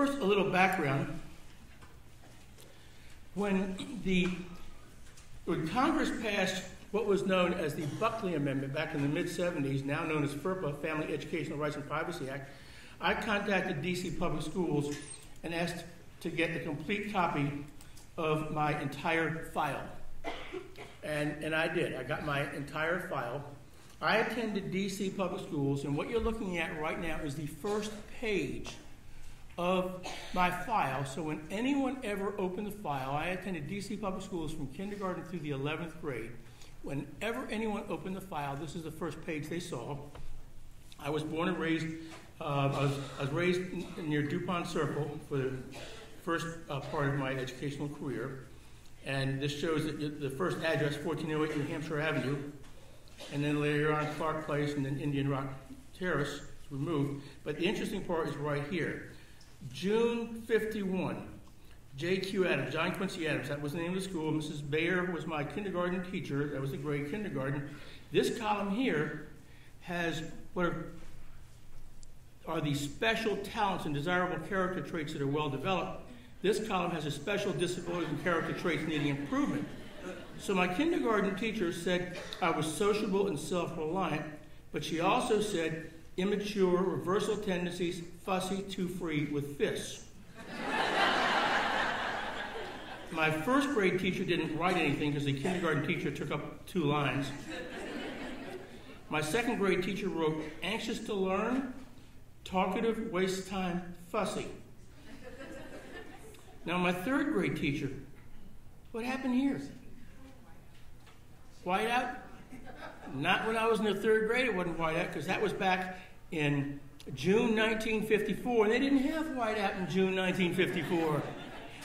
first, a little background. When Congress passed what was known as the Buckley Amendment back in the mid-70s, now known as FERPA, Family Educational Rights and Privacy Act, I contacted D.C. Public Schools and asked to get a complete copy of my entire file. And I did. I got my entire file. I attended D.C. Public Schools, and what you're looking at right now is the first page of my file. So when anyone ever opened the file, I attended D.C. Public Schools from kindergarten through the 11th grade. Whenever anyone opened the file, this is the first page they saw. I was born and raised, I was raised near DuPont Circle for the first part of my educational career. And this shows that the first address, 1408 New Hampshire Avenue, and then later on Clark Place, and then Indian Rock Terrace was removed. But the interesting part is right here. June 51, J.Q. Adams, John Quincy Adams, that was the name of the school. Mrs. Bayer was my kindergarten teacher. That was the grade kindergarten. This column here has what are the special talents and desirable character traits that are well developed. This column has a special disabilities and character traits needing improvement. So my kindergarten teacher said I was sociable and self-reliant, but she also said immature, reversal tendencies, fussy, too free with fists. My first grade teacher didn't write anything because the kindergarten teacher took up 2 lines. My second grade teacher wrote anxious to learn, talkative, waste time, fussy. Now my third grade teacher, what happened here? White out? Not when I was in the 3rd grade, it wasn't white out, because that was back in June 1954, and they didn't have white out in June 1954.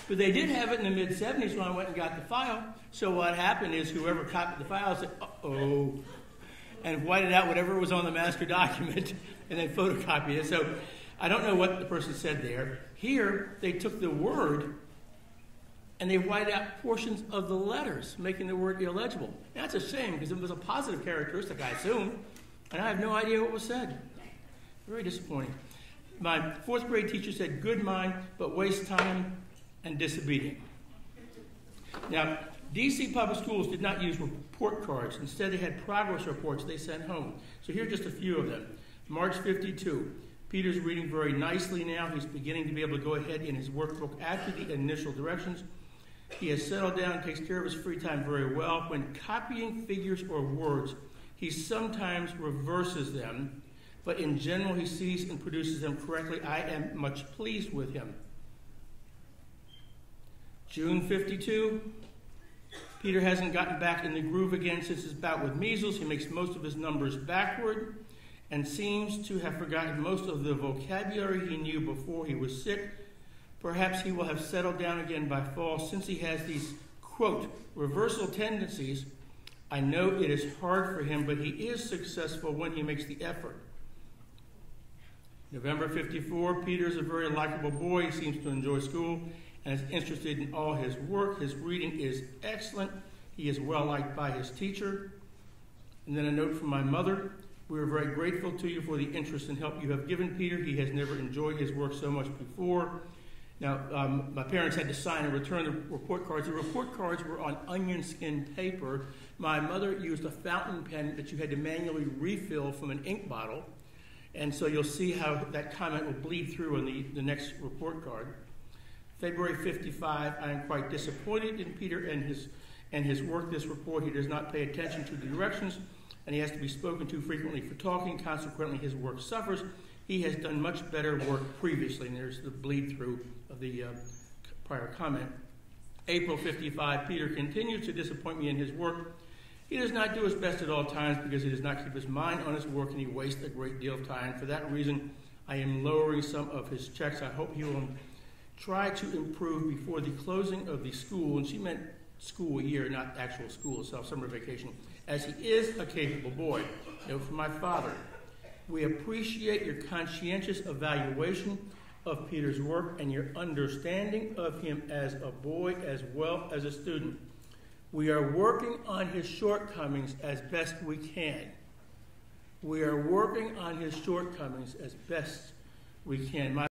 But they did have it in the mid-70s when I went and got the file. So what happened is whoever copied the file said, uh-oh, and whited out whatever was on the master document, and then photocopied it. So I don't know what the person said there. Here, they took the word and they whited out portions of the letters, making the word illegible. That's a shame, because it was a positive characteristic, I assume, and I have no idea what was said. Very disappointing. My 4th grade teacher said, good mind, but waste time and disobedient. Now, D.C. Public Schools did not use report cards. Instead, they had progress reports they sent home. So here are just a few of them. March 52. Peter's reading very nicely now. He's beginning to be able to go ahead in his workbook after the initial directions. He has settled down and takes care of his free time very well. When copying figures or words, he sometimes reverses them, but in general, he sees and produces them correctly. I am much pleased with him. June 52. Peter hasn't gotten back in the groove again since his bout with measles. He makes most of his numbers backward and seems to have forgotten most of the vocabulary he knew before he was sick. Perhaps he will have settled down again by fall since he has these, quote, reversal tendencies. I know it is hard for him, but he is successful when he makes the effort. November 54, Peter is a very likable boy. He seems to enjoy school and is interested in all his work. His reading is excellent. He is well liked by his teacher. And then a note from my mother. We are very grateful to you for the interest and help you have given Peter. He has never enjoyed his work so much before. Now, my parents had to sign and return the report cards. The report cards were on onion skin paper. My mother used a fountain pen that you had to manually refill from an ink bottle. And so you'll see how that comment will bleed through on the next report card. February 55, I am quite disappointed in Peter and his work this report. He does not pay attention to the directions, and he has to be spoken to frequently for talking. Consequently, his work suffers. He has done much better work previously, and there's the bleed through of the prior comment. April 55, Peter continues to disappoint me in his work. He does not do his best at all times because he does not keep his mind on his work, and he wastes a great deal of time. For that reason, I am lowering some of his checks. I hope he will try to improve before the closing of the school, and she meant school year, not actual school itself, summer vacation, as he is a capable boy. Note from my father, we appreciate your conscientious evaluation of Peter's work and your understanding of him as a boy as well as a student. We are working on his shortcomings as best we can. We are working on his shortcomings as best we can.